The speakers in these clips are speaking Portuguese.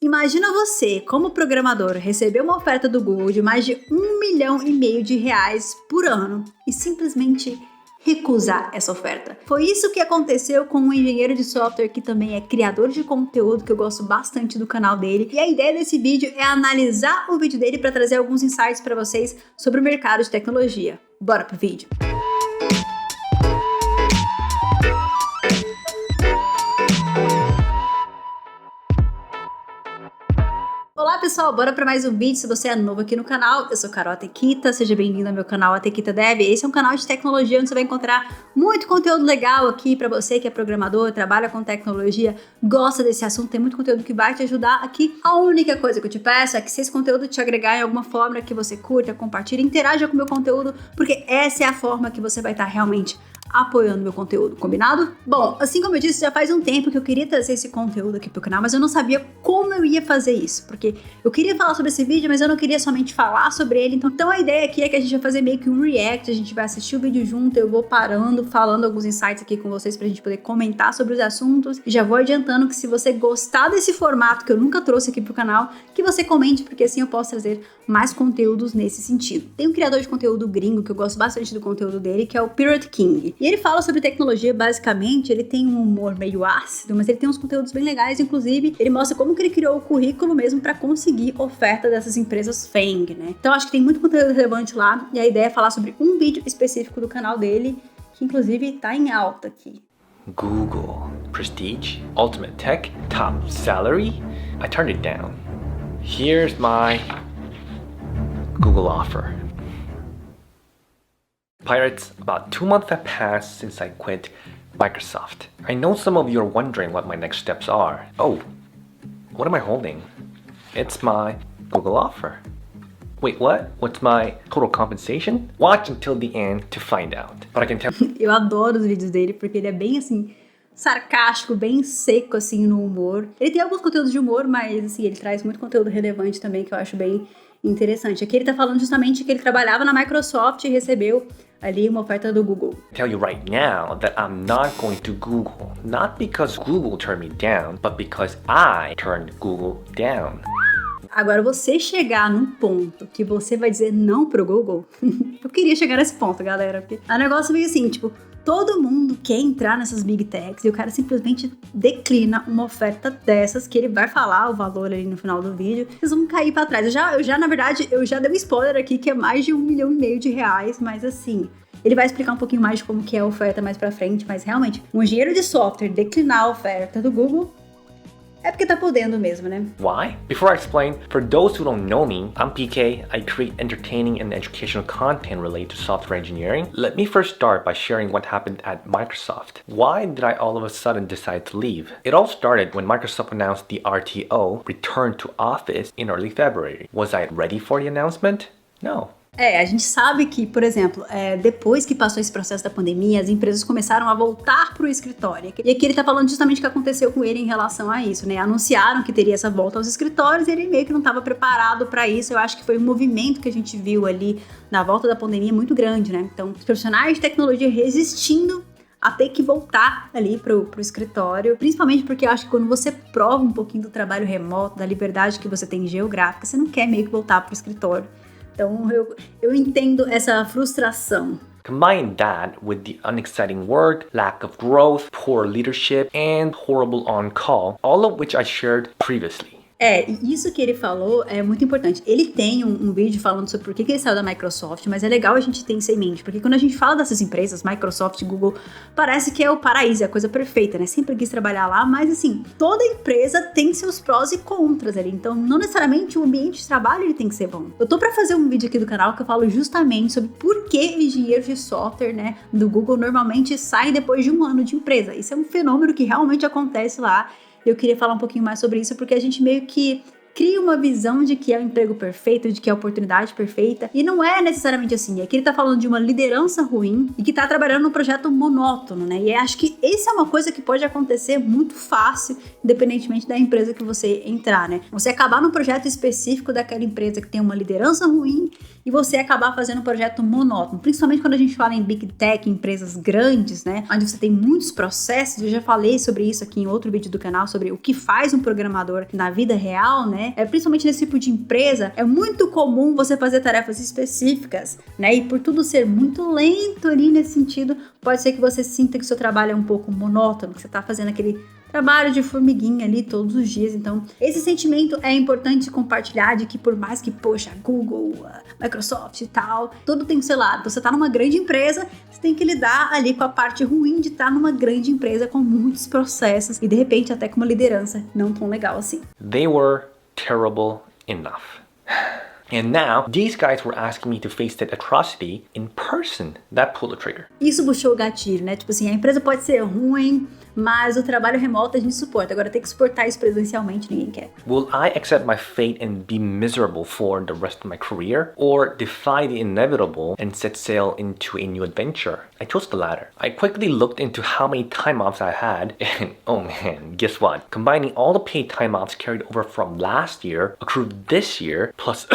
Imagina você, como programador, receber uma oferta do Google de mais de R$1,5 milhão por ano e simplesmente recusar essa oferta. Foi isso que aconteceu com um engenheiro de software que também é criador de conteúdo, que eu gosto bastante do canal dele. E a ideia desse vídeo é analisar o vídeo dele para trazer alguns insights para vocês sobre o mercado de tecnologia. Bora pro vídeo! Olá pessoal, bora para mais um vídeo. Se você é novo aqui no canal, eu sou Carol Atequita, seja bem-vindo ao meu canal Atequita Dev. Esse é um canal de tecnologia onde você vai encontrar muito conteúdo legal aqui para você que é programador, trabalha com tecnologia, gosta desse assunto, tem muito conteúdo que vai te ajudar aqui. A única coisa que eu te peço é que se esse conteúdo te agregar em alguma forma que você curta, compartilhe, interaja com o meu conteúdo, porque essa é a forma que você vai estar realmente apoiando meu conteúdo, combinado? Bom, assim como eu disse, já faz um tempo que eu queria trazer esse conteúdo aqui pro canal, mas eu não sabia como eu ia fazer isso, porque eu queria falar sobre esse vídeo, mas eu não queria somente falar sobre ele, então a ideia aqui é que a gente vai fazer meio que um react, a gente vai assistir o vídeo junto, eu vou parando, falando alguns insights aqui com vocês pra gente poder comentar sobre os assuntos, e já vou adiantando que se você gostar desse formato que eu nunca trouxe aqui pro canal, que você comente, porque assim eu posso trazer mais conteúdos nesse sentido. Tem um criador de conteúdo gringo, que eu gosto bastante do conteúdo dele, que é o Pirate King. E ele fala sobre tecnologia, basicamente, ele tem um humor meio ácido, mas ele tem uns conteúdos bem legais, inclusive, ele mostra como que ele criou o currículo mesmo para conseguir oferta dessas empresas FANG, né? Então, acho que tem muito conteúdo relevante lá, e a ideia é falar sobre um vídeo específico do canal dele, que inclusive tá em alta aqui. Google, Prestige, Ultimate Tech, Top Salary. I turned it down. Here's my Google offer. Pirates, about 2 months have passed since I quit Microsoft. I know some of you are wondering what my next steps are. Oh, what am I holding? It's my Google offer. Wait, what? What's my total compensation? Watch until the end to find out. But I can tell. Eu adoro os vídeos dele porque ele é bem assim, sarcástico, bem seco assim no humor. Ele tem alguns conteúdos de humor, mas assim, ele traz muito conteúdo relevante também que eu acho bem interessante. Aqui ele tá falando justamente que ele trabalhava na Microsoft e recebeu ali uma oferta do Google. I tell you right now that I'm not going to Google. Not because Google turned me down, but because I turned Google down. Agora, você chegar num ponto que você vai dizer não pro Google, eu queria chegar nesse ponto, galera, porque é um negócio meio assim, tipo, todo mundo quer entrar nessas Big Techs e o cara simplesmente declina uma oferta dessas, que ele vai falar o valor ali no final do vídeo, vocês vão cair pra trás. Na verdade, eu já dei um spoiler aqui que é mais de R$1,5 milhão, mas assim, ele vai explicar um pouquinho mais de como que é a oferta mais pra frente, mas realmente, um engenheiro de software declinar a oferta do Google é porque tá podendo mesmo, né? Why? Before I explain, for those who don't know me, I'm PK. I create entertaining and educational content related to software engineering. Let me first start by sharing what happened at Microsoft. Why did I all of a sudden decide to leave? It all started when Microsoft announced the RTO, Return to Office, in early February. Was I ready for the announcement? No. A gente sabe que, por exemplo, depois que passou esse processo da pandemia, as empresas começaram a voltar para o escritório. E aqui ele tá falando justamente o que aconteceu com ele em relação a isso, né? Anunciaram que teria essa volta aos escritórios e ele meio que não estava preparado para isso. Eu acho que foi um movimento que a gente viu ali na volta da pandemia muito grande, né? Então, os profissionais de tecnologia resistindo a ter que voltar ali pro escritório, principalmente porque eu acho que quando você prova um pouquinho do trabalho remoto, da liberdade que você tem geográfica, você não quer meio que voltar pro escritório. Então, eu entendo essa frustração. Combine that with the unexciting work, lack of growth, poor leadership, and horrible on-call, all of which I shared previously. E isso que ele falou é muito importante. Ele tem um vídeo falando sobre por que ele saiu da Microsoft, mas é legal a gente ter isso em mente, porque quando a gente fala dessas empresas, Microsoft, Google, parece que é o paraíso, é a coisa perfeita, né? Sempre quis trabalhar lá, mas assim, toda empresa tem seus prós e contras ali, então não necessariamente o ambiente de trabalho ele tem que ser bom. Eu tô pra fazer um vídeo aqui do canal que eu falo justamente sobre por que engenheiros de software, né, do Google normalmente saem depois de 1 ano de empresa. Isso é um fenômeno que realmente acontece lá. Eu queria falar um pouquinho mais sobre isso, porque a gente meio que cria uma visão de que é o emprego perfeito, de que é a oportunidade perfeita, e não é necessariamente assim. Aqui ele tá falando de uma liderança ruim e que tá trabalhando num projeto monótono, né? E acho que essa é uma coisa que pode acontecer muito fácil, independentemente da empresa que você entrar, né? Você acabar num projeto específico daquela empresa que tem uma liderança ruim e você acabar fazendo um projeto monótono. Principalmente quando a gente fala em Big Tech, empresas grandes, né? Onde você tem muitos processos. Eu já falei sobre isso aqui em outro vídeo do canal, sobre o que faz um programador na vida real, né? Principalmente nesse tipo de empresa, é muito comum você fazer tarefas específicas, né? E por tudo ser muito lento ali nesse sentido, pode ser que você sinta que o seu trabalho é um pouco monótono, que você tá fazendo aquele trabalho de formiguinha ali todos os dias. Então, esse sentimento é importante compartilhar, de que por mais que, poxa, Google, Microsoft e tal, tudo tem o seu lado. Você tá numa grande empresa, você tem que lidar ali com a parte ruim de estar numa grande empresa com muitos processos e, de repente, até com uma liderança não tão legal assim. They were terrible enough. And now, these guys were asking me to face that atrocity in person. That pulled the trigger. Isso puxou o gatilho, né? Tipo assim, a empresa pode ser ruim, mas o trabalho remoto a gente suporta. Agora, ter que suportar isso presencialmente, ninguém quer. Will I accept my fate and be miserable for the rest of my career? Or defy the inevitable and set sail into a new adventure? I chose the latter. I quickly looked into how many time offs I had, and oh man, guess what? Combining all the paid time offs carried over from last year, accrued this year, plus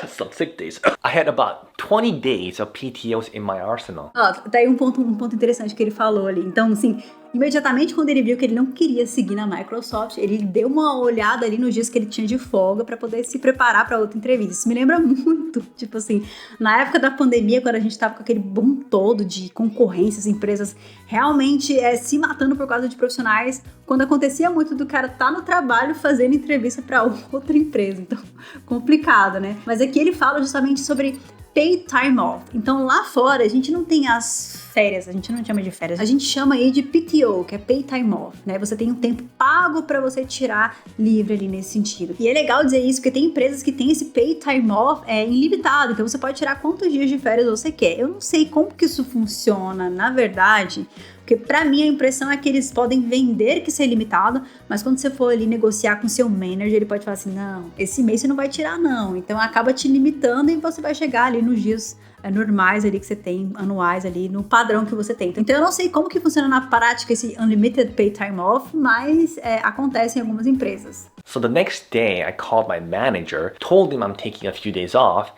some sick days, I had about 20 days of PTOs in my arsenal. Daí um ponto interessante que ele falou ali. Então, assim, imediatamente quando ele viu que ele não queria seguir na Microsoft, ele deu uma olhada ali nos dias que ele tinha de folga para poder se preparar para outra entrevista. Isso me lembra muito, tipo assim, na época da pandemia, quando a gente tava com aquele boom todo de concorrências, empresas realmente se matando por causa de profissionais, quando acontecia muito do cara tá no trabalho fazendo entrevista para outra empresa. Então, complicado, né? Mas aqui ele fala justamente sobre paid time off. Então, lá fora, a gente não tem as férias, a gente não chama de férias, a gente chama aí de PTO, que é paid time off, né? Você tem um tempo pago para você tirar livre ali nesse sentido. E é legal dizer isso, porque tem empresas que têm esse paid time off ilimitado, então você pode tirar quantos dias de férias você quer. Eu não sei como que isso funciona, na verdade, porque pra mim a impressão é que eles podem vender que isso é ilimitado, mas quando você for ali negociar com seu manager, ele pode falar assim, não, esse mês você não vai tirar não, então acaba te limitando e você vai chegar ali nos dias normais ali que você tem, anuais ali, no padrão que você tem. Então eu não sei como que funciona na prática esse Unlimited Paid Time Off, mas acontece em algumas empresas. So the next day I called my manager, told him I'm taking a few days off,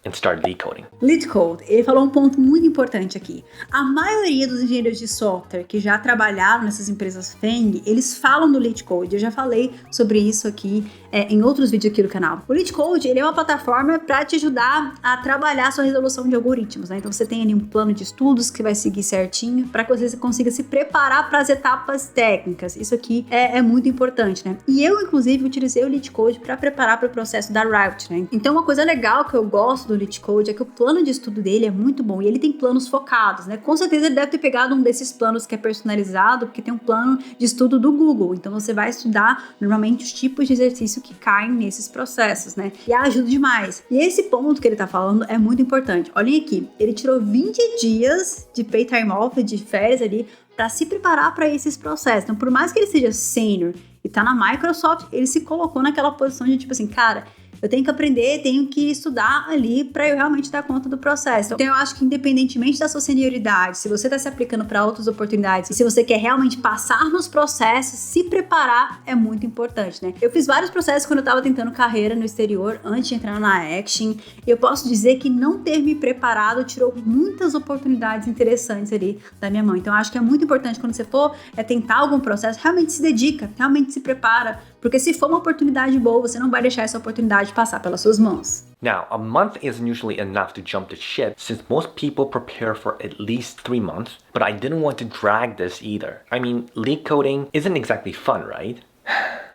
and start LeetCoding. LeetCode, ele falou um ponto muito importante aqui. A maioria dos engenheiros de software que já trabalharam nessas empresas FANG, eles falam do LeetCode. Eu já falei sobre isso aqui em outros vídeos aqui do canal. O LeetCode, ele é uma plataforma para te ajudar a trabalhar a sua resolução de algoritmos, né? Então você tem ali um plano de estudos que vai seguir certinho para que você consiga se preparar para as etapas técnicas. Isso aqui é muito importante, né? E eu, inclusive, utilizei o LeetCode para preparar para o processo da Riot, né? Então uma coisa legal que eu gosto do LeetCode é que o plano de estudo dele é muito bom e ele tem planos focados, né? Com certeza ele deve ter pegado um desses planos que é personalizado, porque tem um plano de estudo do Google, então você vai estudar normalmente os tipos de exercício que caem nesses processos, né? E ajuda demais. E esse ponto que ele tá falando é muito importante. Olhem aqui, ele tirou 20 dias de pay time off, de férias ali, para se preparar para esses processos. Então, por mais que ele seja sênior e tá na Microsoft, ele se colocou naquela posição de tipo assim, cara, eu tenho que aprender, tenho que estudar ali para eu realmente dar conta do processo. Então eu acho que independentemente da sua senioridade, se você está se aplicando para outras oportunidades e se você quer realmente passar nos processos, se preparar é muito importante, né? Eu fiz vários processos quando eu estava tentando carreira no exterior, antes de entrar na Action, e eu posso dizer que não ter me preparado tirou muitas oportunidades interessantes ali da minha mão. Então eu acho que é muito importante quando você for tentar algum processo, realmente se dedica, realmente se prepara, porque se for uma oportunidade boa, você não vai deixar essa oportunidade passar pelas suas mãos. Now, a month isn't usually enough to jump the ship since most people prepare for at least 3 months, but I didn't want to drag this either. I mean, LeetCoding isn't exactly fun, right?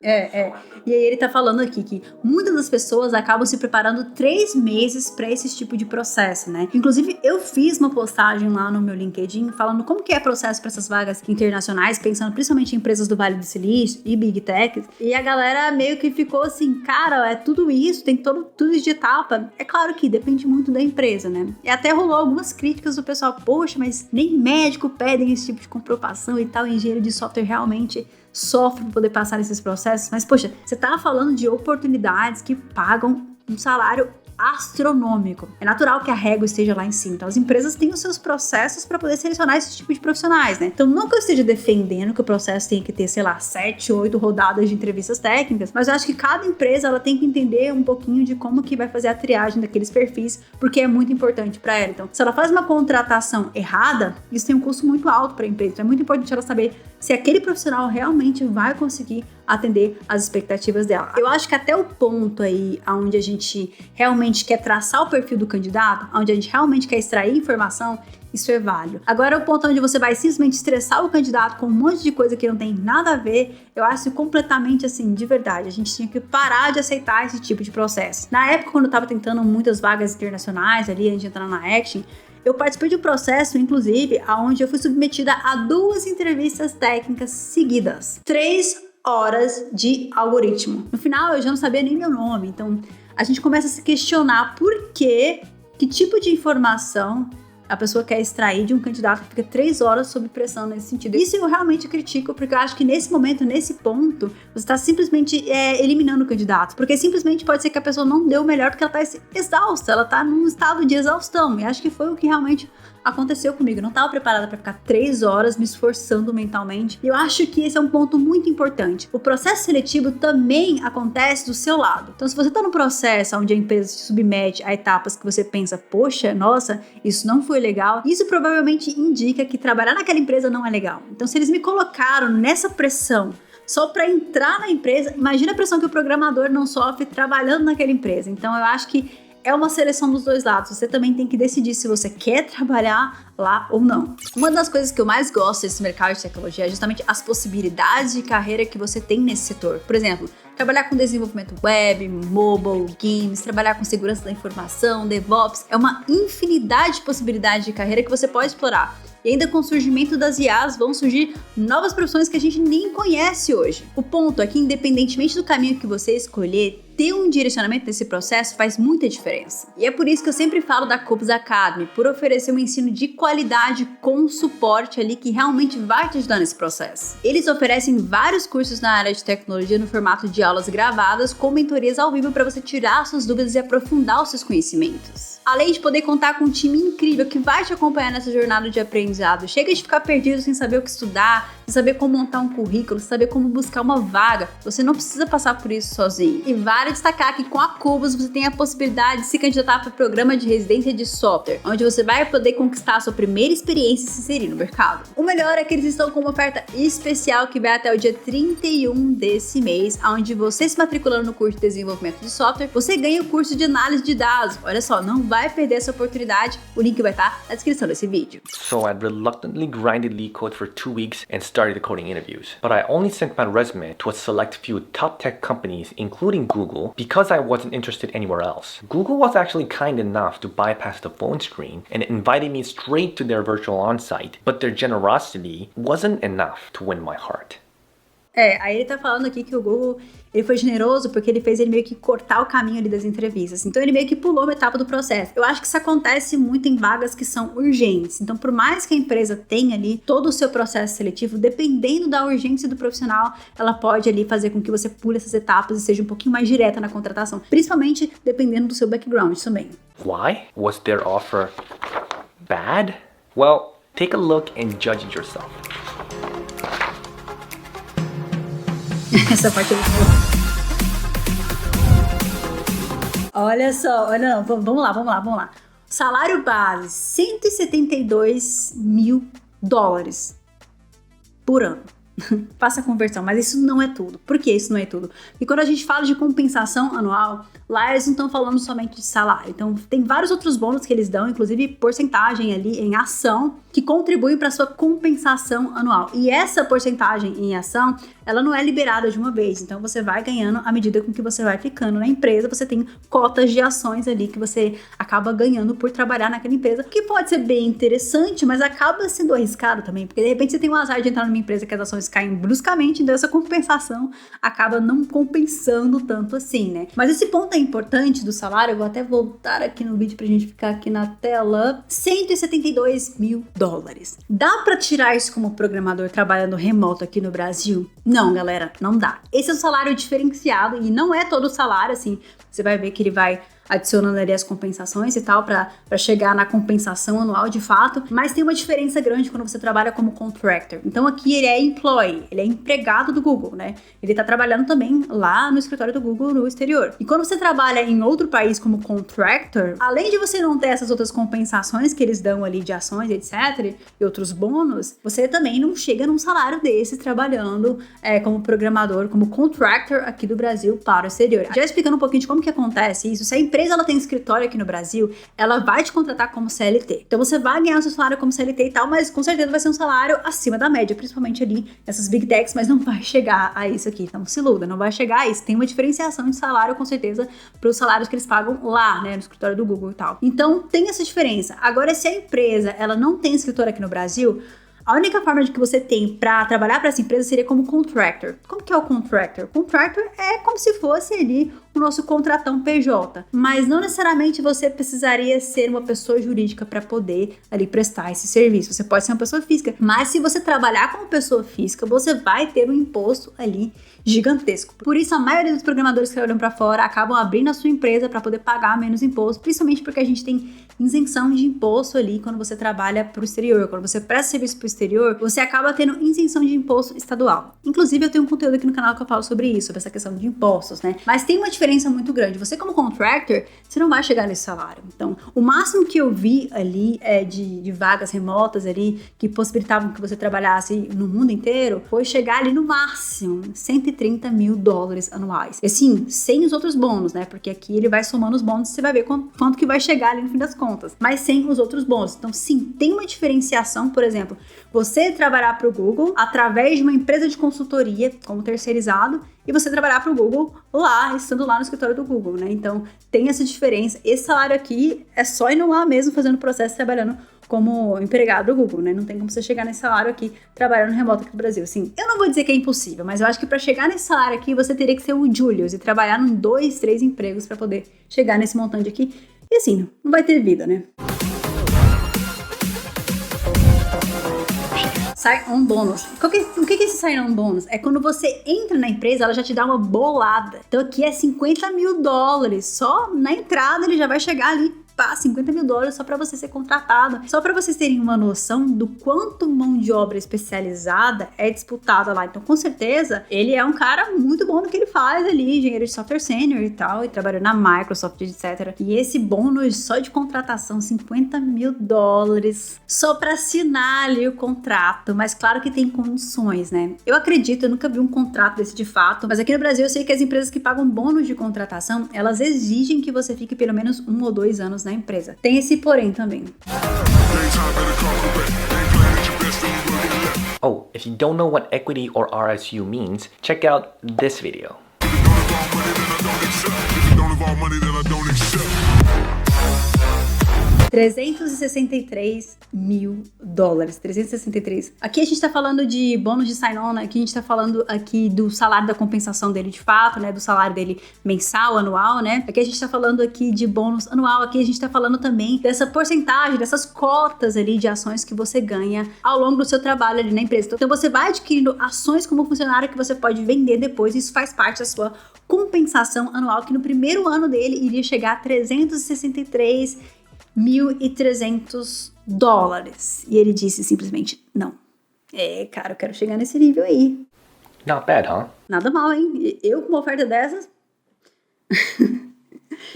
E aí ele tá falando aqui que muitas das pessoas acabam se preparando 3 meses para esse tipo de processo, né? Inclusive, eu fiz uma postagem lá no meu LinkedIn falando como que é processo para essas vagas internacionais, pensando principalmente em empresas do Vale do Silício e Big Tech, e a galera meio que ficou assim, cara, é tudo isso, tem tudo isso de etapa. É claro que depende muito da empresa, né? E até rolou algumas críticas do pessoal, poxa, mas nem médico pedem esse tipo de comprovação e tal, engenheiro de software realmente sofre para poder passar nesses processos, mas poxa, você tá falando de oportunidades que pagam um salário astronômico. É natural que a régua esteja lá em cima. Então, as empresas têm os seus processos para poder selecionar esse tipo de profissionais, né? Então, não que eu esteja defendendo que o processo tenha que ter, sei lá, 7, 8 rodadas de entrevistas técnicas, mas eu acho que cada empresa, ela tem que entender um pouquinho de como que vai fazer a triagem daqueles perfis, porque é muito importante para ela. Então, se ela faz uma contratação errada, isso tem um custo muito alto para a empresa. Então, é muito importante ela saber se aquele profissional realmente vai conseguir atender as expectativas dela. Eu acho que até o ponto aí onde a gente realmente quer traçar o perfil do candidato, onde a gente realmente quer extrair informação, isso é válido. Agora, o ponto onde você vai simplesmente estressar o candidato com um monte de coisa que não tem nada a ver, eu acho completamente assim, de verdade. A gente tinha que parar de aceitar esse tipo de processo. Na época, quando eu tava tentando muitas vagas internacionais ali, antes de entrar na Action, eu participei de um processo, inclusive, onde eu fui submetida a 2 entrevistas técnicas seguidas. 3 horas de algoritmo. No final, eu já não sabia nem meu nome. Então, a gente começa a se questionar por que tipo de informação a pessoa quer extrair de um candidato que fica 3 horas sob pressão nesse sentido. Isso eu realmente critico, porque eu acho que nesse momento, nesse ponto, você está simplesmente eliminando o candidato. Porque simplesmente pode ser que a pessoa não deu o melhor porque ela está exausta, ela está num estado de exaustão. E acho que foi o que realmente aconteceu comigo. Eu não estava preparada para ficar 3 horas me esforçando mentalmente. E eu acho que esse é um ponto muito importante. O processo seletivo também acontece do seu lado. Então, se você está no processo onde a empresa te submete a etapas que você pensa, poxa, nossa, isso não foi legal, isso provavelmente indica que trabalhar naquela empresa não é legal. Então, se eles me colocaram nessa pressão só para entrar na empresa, imagina a pressão que o programador não sofre trabalhando naquela empresa. Então, eu acho que é uma seleção dos dois lados. Você também tem que decidir se você quer trabalhar lá ou não. Uma das coisas que eu mais gosto desse mercado de tecnologia é justamente as possibilidades de carreira que você tem nesse setor. Por exemplo, trabalhar com desenvolvimento web, mobile, games, trabalhar com segurança da informação, DevOps, é uma infinidade de possibilidades de carreira que você pode explorar. E ainda com o surgimento das IAs vão surgir novas profissões que a gente nem conhece hoje. O ponto é que, independentemente do caminho que você escolher, ter um direcionamento nesse processo faz muita diferença. E é por isso que eu sempre falo da Cubus Academy, por oferecer um ensino de qualidade com suporte ali que realmente vai te ajudar nesse processo. Eles oferecem vários cursos na área de tecnologia no formato de aulas gravadas com mentorias ao vivo para você tirar suas dúvidas e aprofundar os seus conhecimentos. Além de poder contar com um time incrível que vai te acompanhar nessa jornada de aprendizado. Chega de ficar perdido sem saber o que estudar, sem saber como montar um currículo, sem saber como buscar uma vaga. Você não precisa passar por isso sozinho. E vale destacar que com a Cubus você tem a possibilidade de se candidatar para o programa de residência de software, onde você vai poder conquistar a sua primeira experiência e se inserir no mercado. O melhor é que eles estão com uma oferta especial que vai até o dia 31 desse mês, onde você se matriculando no curso de desenvolvimento de software, você ganha o curso de análise de dados. Olha só, não vai perder essa oportunidade. O link vai estar na descrição desse vídeo. So I'd reluctantly grinded LeetCode for 2 weeks and started the coding interviews. But I only sent my resume to a select few top tech companies, including Google, because I wasn't interested anywhere else. Google was actually kind enough to bypass the phone screen and invited me straight to their virtual on-site, but their generosity wasn't enough to win my heart. Aí ele tá falando aqui que o Google, ele foi generoso porque ele fez ele meio que cortar o caminho ali das entrevistas. Então ele meio que pulou uma etapa do processo. Eu acho que isso acontece muito em vagas que são urgentes. Então por mais que a empresa tenha ali todo o seu processo seletivo, dependendo da urgência do profissional, ela pode ali fazer com que você pule essas etapas e seja um pouquinho mais direta na contratação. Principalmente dependendo do seu background também. Why? Was their offer bad? Well, take a look and judge it yourself. Essa parte é muito boa. Olha só, olha não, vamos lá. Salário base, $172 mil por ano. Faça a conversão, mas isso não é tudo. Por que isso não é tudo? Porque quando a gente fala de compensação anual, lá eles não estão falando somente de salário. Então, tem vários outros bônus que eles dão, inclusive porcentagem ali em ação, que contribuem para a sua compensação anual. E essa porcentagem em ação, ela não é liberada de uma vez. Então, você vai ganhando à medida com que você vai ficando na empresa. Você tem cotas de ações ali que você acaba ganhando por trabalhar naquela empresa, que pode ser bem interessante, mas acaba sendo arriscado também, porque de repente você tem um azar de entrar numa empresa que as ações caem bruscamente, então essa compensação acaba não compensando tanto assim, né? Mas esse ponto é importante do salário, eu vou até voltar aqui no vídeo pra gente ficar aqui na tela. $172 mil. Dá pra tirar isso como programador trabalhando remoto aqui no Brasil? Não, galera, não dá. Esse é um salário diferenciado e não é todo o salário, assim, você vai ver que ele vai adicionando ali as compensações e tal, pra chegar na compensação anual de fato, mas tem uma diferença grande quando você trabalha como contractor. Então aqui ele é employee, ele é empregado do Google, né? Ele tá trabalhando também lá no escritório do Google no exterior. E quando você trabalha em outro país como contractor, além de você não ter essas outras compensações que eles dão ali de ações, etc, e outros bônus, você também não chega num salário desse trabalhando como programador, como contractor aqui do Brasil para o exterior. Já explicando um pouquinho de como que acontece isso, se a empresa ela tem escritório aqui no Brasil, ela vai te contratar como CLT. Então você vai ganhar o seu salário como CLT e tal, mas com certeza vai ser um salário acima da média, principalmente ali nessas big techs, mas não vai chegar a isso aqui. Então se iluda, não vai chegar a isso. Tem uma diferenciação de salário com certeza para os salários que eles pagam lá, né, no escritório do Google e tal. Então tem essa diferença. Agora, se a empresa ela não tem escritório aqui no Brasil, a única forma de que você tem para trabalhar para essa empresa seria como contractor. Como que é o contractor? Contractor é como se fosse ali o nosso contratão PJ, mas não necessariamente você precisaria ser uma pessoa jurídica para poder ali prestar esse serviço. Você pode ser uma pessoa física, mas se você trabalhar como pessoa física, você vai ter um imposto ali gigantesco. Por isso, a maioria dos programadores que trabalham para fora acabam abrindo a sua empresa para poder pagar menos imposto, principalmente porque a gente tem isenção de imposto ali quando você trabalha para o exterior. Quando você presta serviço para o exterior, você acaba tendo isenção de imposto estadual. Inclusive, eu tenho um conteúdo aqui no canal que eu falo sobre isso, sobre essa questão de impostos, né? Mas tem uma diferença muito grande. Você, como contractor, você não vai chegar nesse salário. Então, o máximo que eu vi ali de vagas remotas ali que possibilitavam que você trabalhasse no mundo inteiro foi chegar ali no máximo $130 mil anuais. E assim, sem os outros bônus, né? Porque aqui ele vai somando os bônus e você vai ver quanto que vai chegar ali no fim das contas. Mas sem os outros bônus. Então, sim, tem uma diferenciação, por exemplo, você trabalhar para o Google através de uma empresa de consultoria como terceirizado e você trabalhar para o Google lá, estando lá no escritório do Google, né? Então, tem essa diferença. Esse salário aqui é só indo lá mesmo fazendo o processo, trabalhando como empregado do Google, né? Não tem como você chegar nesse salário aqui trabalhando remoto aqui no Brasil. Assim, eu não vou dizer que é impossível, mas eu acho que para chegar nesse salário aqui, você teria que ser o Julius e trabalhar em 2, 3 empregos para poder chegar nesse montante aqui. E assim, não vai ter vida, né? Sign-on bônus. O que é esse sign-on bônus? É quando você entra na empresa, ela já te dá uma bolada. Então aqui é $50 mil. Só na entrada ele já vai chegar ali, pá, $50 mil só para você ser contratado. Só para vocês terem uma noção do quanto mão de obra especializada é disputada lá. Então, com certeza, ele é um cara muito bom no que ele faz ali, engenheiro de software sênior e tal, e trabalhou na Microsoft, etc. E esse bônus só de contratação, $50 mil, só para assinar ali o contrato. Mas claro que tem condições, né? Eu acredito, eu nunca vi um contrato desse de fato, mas aqui no Brasil eu sei que as empresas que pagam bônus de contratação, elas exigem que você fique pelo menos 1 ou 2 anos na empresa. Tem esse porém também. Oh, if you don't know what equity or RSU means, check out this video. $363 mil. 363. Aqui a gente tá falando de bônus de sign-on, né? Aqui a gente tá falando aqui do salário da compensação dele de fato, né? Do salário dele mensal, anual, né? Aqui a gente tá falando aqui de bônus anual. Aqui a gente tá falando também dessa porcentagem, dessas cotas ali de ações que você ganha ao longo do seu trabalho ali na empresa. Então você vai adquirindo ações como funcionário que você pode vender depois. Isso faz parte da sua compensação anual, que no primeiro ano dele iria chegar a $363.300. E ele disse simplesmente não. Cara, eu quero chegar nesse nível aí. Not bad, huh? Nada mal, hein? Eu com uma oferta dessas,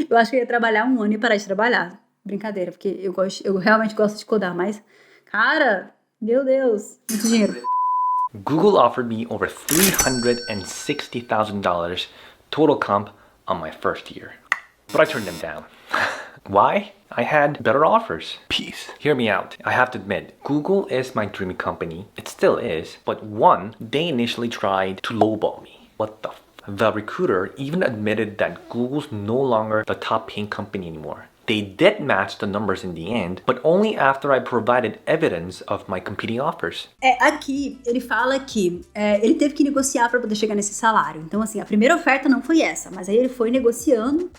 eu acho que eu ia trabalhar 1 ano e parar de trabalhar. Brincadeira, porque eu realmente gosto de codar, mas, cara, meu Deus, muito dinheiro. Google offered me over $360,000 total comp on my first year. But I turned them down. Why? I had better offers. Peace. Hear me out. I have to admit, Google is my dream company. It still is. But one, they initially tried to lowball me. What the f? The recruiter even admitted that Google's no longer the top paying company anymore. They did match the numbers in the end, but only after I provided evidence of my competing offers. Aqui ele fala que ele teve que negociar para poder chegar nesse salário. Então, assim, a primeira oferta não foi essa, mas aí ele foi negociando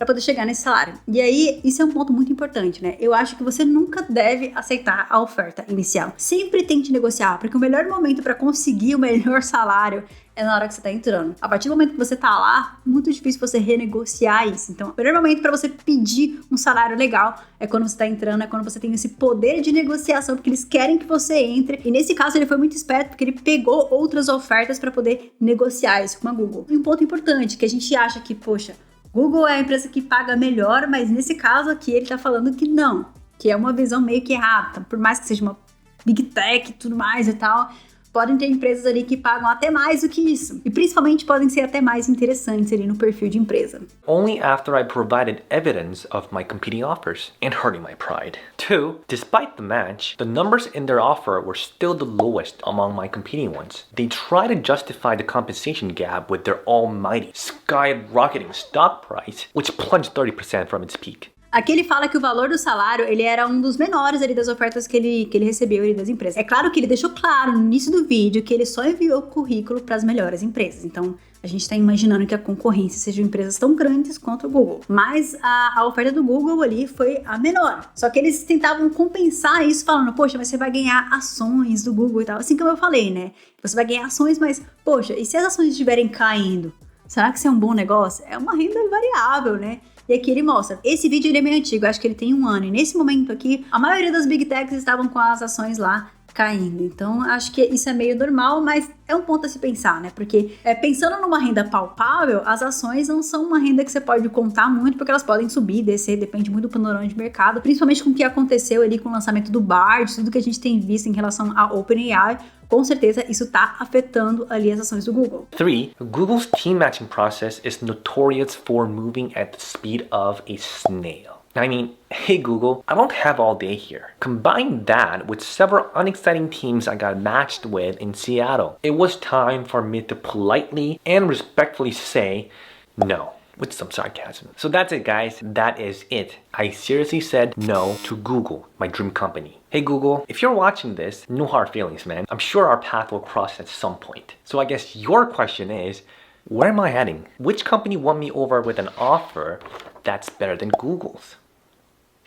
para poder chegar nesse salário. E aí, isso é um ponto muito importante, né? Eu acho que você nunca deve aceitar a oferta inicial. Sempre tente negociar, porque o melhor momento para conseguir o melhor salário é na hora que você tá entrando. A partir do momento que você tá lá, muito difícil você renegociar isso. Então, o melhor momento para você pedir um salário legal é quando você tá entrando, é quando você tem esse poder de negociação, porque eles querem que você entre. E nesse caso, ele foi muito esperto, porque ele pegou outras ofertas para poder negociar isso com a Google. E um ponto importante, que a gente acha que, poxa, Google é a empresa que paga melhor, mas nesse caso aqui ele tá falando que não, que é uma visão meio que errada. Por mais que seja uma Big Tech e tudo mais e tal, podem ter empresas ali que pagam até mais do que isso. E principalmente podem ser até mais interessantes ali no perfil de empresa. Only after I provided evidence of my competing offers and hurting my pride. 2. Despite the match, the numbers in their offer were still the lowest among my competing ones. They try to justify the compensation gap with their almighty skyrocketing stock price, which plunged 30% from its peak. Aqui ele fala que o valor do salário, ele era um dos menores ali das ofertas que ele recebeu ali das empresas. É claro que ele deixou claro no início do vídeo que ele só enviou o currículo para as melhores empresas. Então, a gente está imaginando que a concorrência sejam empresas tão grandes quanto o Google. Mas a oferta do Google ali foi a menor. Só que eles tentavam compensar isso falando, poxa, mas você vai ganhar ações do Google e tal. Assim como eu falei, né? Você vai ganhar ações, mas, poxa, e se as ações estiverem caindo? Será que isso é um bom negócio? É uma renda variável, né? E aqui ele mostra. Esse vídeo ele é meio antigo, acho que ele tem 1 ano. E nesse momento aqui, a maioria das Big Techs estavam com as ações lá caindo. Então, acho que isso é meio normal, mas é um ponto a se pensar, né? Porque pensando numa renda palpável, as ações não são uma renda que você pode contar muito, porque elas podem subir, descer, depende muito do panorama de mercado, principalmente com o que aconteceu ali com o lançamento do Bard, tudo que a gente tem visto em relação à OpenAI. Com certeza, isso está afetando ali as ações do Google. 3. Google's team matching process is notorious for moving at the speed of a snail. I mean, hey Google, I don't have all day here. Combine that with several unexciting teams I got matched with in Seattle. It was time for me to politely and respectfully say no, with some sarcasm. So that's it, guys. That is it. I seriously said no to Google, my dream company. Hey Google, if you're watching this, no hard feelings, man. I'm sure our path will cross at some point. So I guess your question is, where am I heading? Which company won me over with an offer that's better than Google's?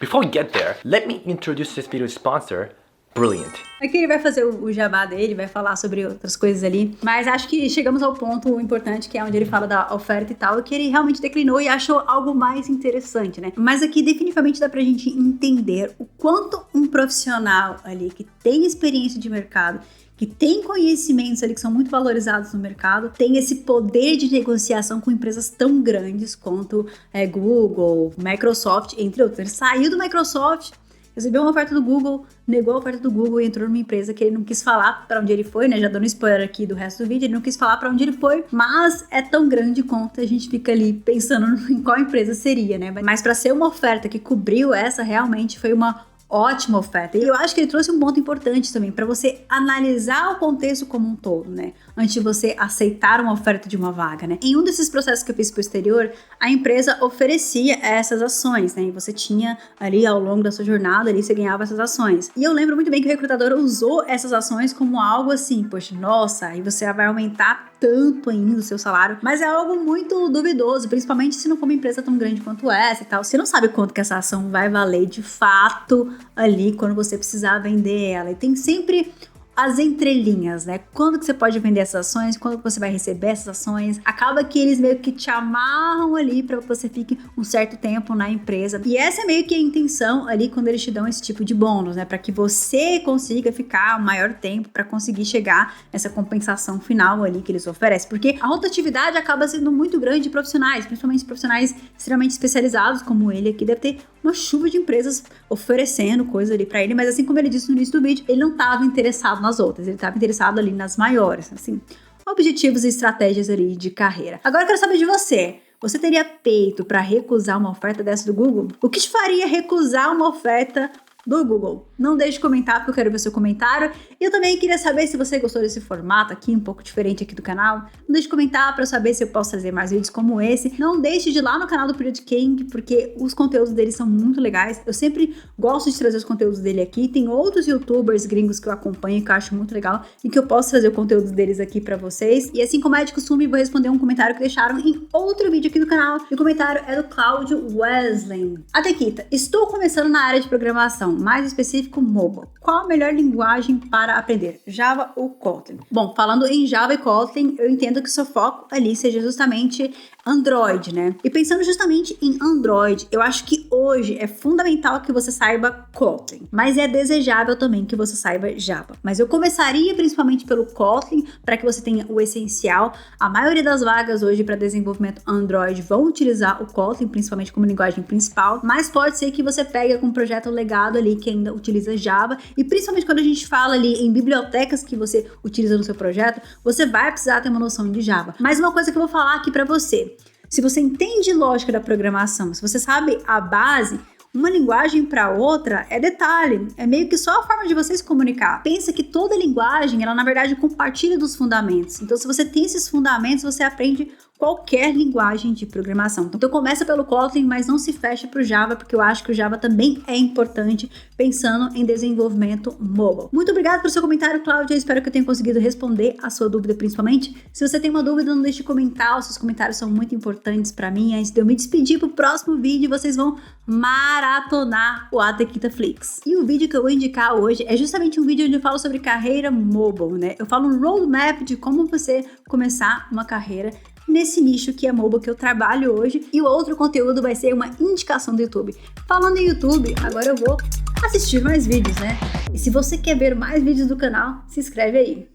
Before we get there, let me introduce this video's sponsor, Brilliant. Aqui ele vai fazer o jabá dele, vai falar sobre outras coisas ali, mas acho que chegamos ao ponto importante, que é onde ele fala da oferta e tal, que ele realmente declinou e achou algo mais interessante, né? Mas aqui definitivamente dá pra gente entender o quanto um profissional ali que tem experiência de mercado, que tem conhecimentos ali que são muito valorizados no mercado, tem esse poder de negociação com empresas tão grandes quanto Google, Microsoft, entre outros. Ele saiu do Microsoft, recebeu uma oferta do Google, negou a oferta do Google e entrou numa empresa que ele não quis falar para onde ele foi, né? Já dando spoiler aqui do resto do vídeo, ele não quis falar para onde ele foi, mas é tão grande quanto a gente fica ali pensando em qual empresa seria, né? Mas para ser uma oferta que cobriu essa, realmente foi uma ótima oferta. E eu acho que ele trouxe um ponto importante também, para você analisar o contexto como um todo, né? Antes de você aceitar uma oferta de uma vaga, né? Em um desses processos que eu fiz posterior, a empresa oferecia essas ações, né? E você tinha ali, ao longo da sua jornada, ali você ganhava essas ações. E eu lembro muito bem que o recrutador usou essas ações como algo assim, poxa, nossa, aí você vai aumentar tanto ainda o seu salário, mas é algo muito duvidoso, principalmente se não for uma empresa tão grande quanto essa e tal. Você não sabe quanto que essa ação vai valer de fato ali quando você precisar vender ela. E tem sempre as entrelinhas, né? Quando que você pode vender essas ações, quando que você vai receber essas ações. Acaba que eles meio que te amarram ali para que você fique um certo tempo na empresa. E essa é meio que a intenção ali quando eles te dão esse tipo de bônus, né? Para que você consiga ficar o maior tempo para conseguir chegar nessa compensação final ali que eles oferecem. Porque a rotatividade acaba sendo muito grande de profissionais, principalmente profissionais extremamente especializados como ele aqui. Deve ter uma chuva de empresas oferecendo coisa ali para ele, mas assim como ele disse no início do vídeo, ele não estava interessado nas outras, ele estava interessado ali nas maiores, assim, objetivos e estratégias ali de carreira. Agora eu quero saber de você. Você teria peito para recusar uma oferta dessa do Google? O que te faria recusar uma oferta do Google. Não deixe de comentar, porque eu quero ver seu comentário. E eu também queria saber se você gostou desse formato aqui, um pouco diferente aqui do canal. Não deixe de comentar para eu saber se eu posso trazer mais vídeos como esse. Não deixe de ir lá no canal do Period King, porque os conteúdos dele são muito legais. Eu sempre gosto de trazer os conteúdos dele aqui. Tem outros youtubers gringos que eu acompanho, que eu acho muito legal, e que eu posso trazer o conteúdo deles aqui para vocês. E assim como é de costume, vou responder um comentário que deixaram em outro vídeo aqui do canal. E o comentário é do Cláudio Wesley. Atequita, estou começando na área de programação, mais específico mobile. Qual a melhor linguagem para aprender? Java ou Kotlin? Bom, falando em Java e Kotlin, eu entendo que o seu foco ali seja justamente Android, né? E pensando justamente em Android, eu acho que hoje é fundamental que você saiba Kotlin, mas é desejável também que você saiba Java. Mas eu começaria principalmente pelo Kotlin, para que você tenha o essencial. A maioria das vagas hoje para desenvolvimento Android vão utilizar o Kotlin, principalmente como linguagem principal, mas pode ser que você pegue algum projeto legado ali que ainda utiliza Java, e principalmente quando a gente fala ali em bibliotecas que você utiliza no seu projeto, você vai precisar ter uma noção de Java. Mas uma coisa que eu vou falar aqui para você: se você entende lógica da programação, se você sabe a base, uma linguagem para outra é detalhe, é meio que só a forma de você se comunicar. Pensa que toda linguagem, ela na verdade compartilha dos fundamentos. Então, se você tem esses fundamentos, você aprende qualquer linguagem de programação. Então começa pelo Kotlin, mas não se fecha para o Java, porque eu acho que o Java também é importante pensando em desenvolvimento mobile. Muito obrigada pelo seu comentário, Cláudia. Eu espero que eu tenha conseguido responder a sua dúvida, principalmente. Se você tem uma dúvida, não deixe de comentar. Os seus comentários são muito importantes para mim. Antes de eu me despedir pro próximo vídeo, vocês vão maratonar o Atequita Flix. E o vídeo que eu vou indicar hoje é justamente um vídeo onde eu falo sobre carreira mobile, né? Eu falo um roadmap de como você começar uma carreira nesse nicho que é mobile que eu trabalho hoje, e o outro conteúdo vai ser uma indicação do YouTube. Falando em YouTube, agora eu vou assistir mais vídeos, né? E se você quer ver mais vídeos do canal, se inscreve aí.